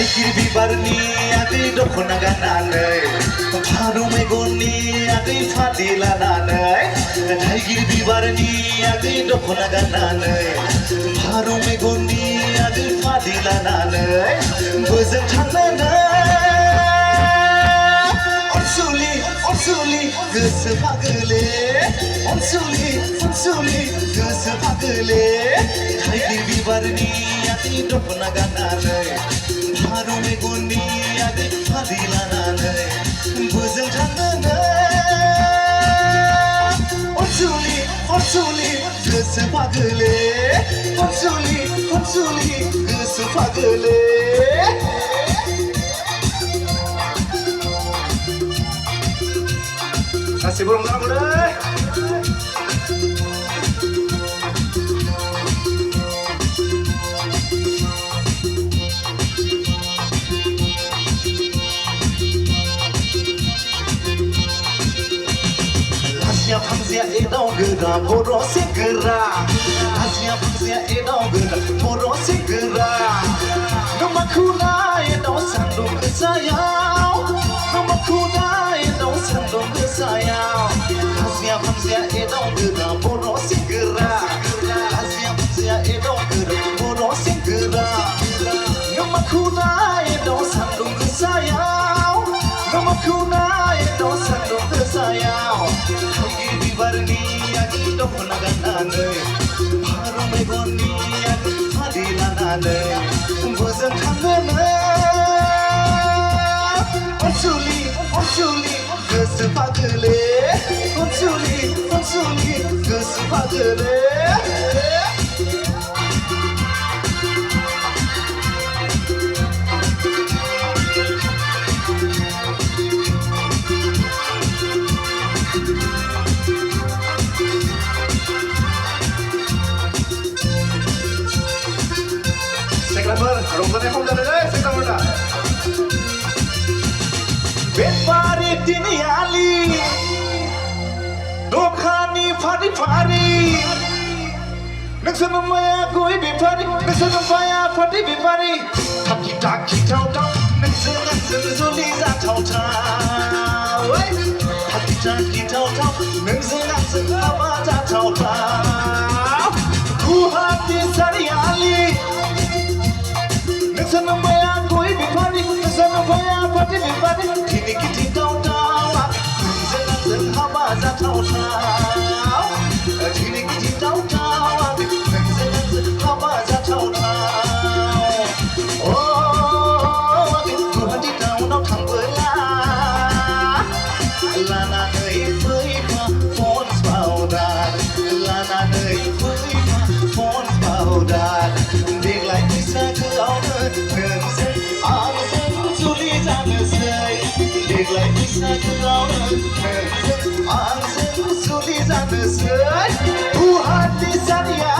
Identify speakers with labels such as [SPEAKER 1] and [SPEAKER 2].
[SPEAKER 1] थाइगिर बिबारनि आगै दख'ना गाननानै फारौ मेगननि आगै फालि लानानै थाइगिर बिबारनि आगै दख'ना गाननानै फारौ मेगननि आगै फालि लानानै बोजों थांनानै अनसुलि अनसुलि गोसो फागोले अनसुलि अनसुलि गोसो फागोले थाइगिर बिबारनि आगै दख'ना गाननानै फारौ मेगननि आगै फालि लानानै बोजों थांनानै अनसुलि अनसुलि गोसो फागोले अनसुलि अनसुलि गोसो फागोले गासिबो रंजानांगौ दै Panzia edau gera बर' सेंग्रा Asia panzia edau gera बर' सेंग्रा Namaku edau sandung kesayau Namaku edau sandung kesayau Asia panzia edau gera बर' सेंग्रा Asia panzia edau gera बर' सेंग्रा Namaku edau sandung kesayau Namaku edau sandung kesayau थाइगिर बिबारनि आगै दख'ना गाननानै फारौ मेगननि आगै फालि लानानै बोजों थांनानै अनसुलि अनसुलि गोसो फागोले अनसुलि अनसुलि गोसो फागोले रंजानाय खम जादों दै सेंग्राफोरना बेफारि दिनियालि दखानि फारि फारि नोंसोर माया गय बेफारि नोंसोर माया फाथै बेफारि थाखि थाखि थाव थाव नोंसोर आंजों जुलि जाथावथाव थाखि थाखि थाव थाव नोंसोर आंजों हाबा जाथावथाव Guwahati सारियालि Sana maya koi bifari, sana maya pati bifari, kini kiti tau tau, zena zen haba za tau tau, kini kiti tau tau, zena zen haba za tau tau. Oh, tu hati tau nau thang bela, lana nei phơi pha phone powder, lana nei phơi pha phone powder, điếc lại như xa cứ áo Nương dân áo dân Julie जानोसै देग्लाय बैसागोआव नों जों आंजों जुलि जानोसै गुवाहाटि सारिया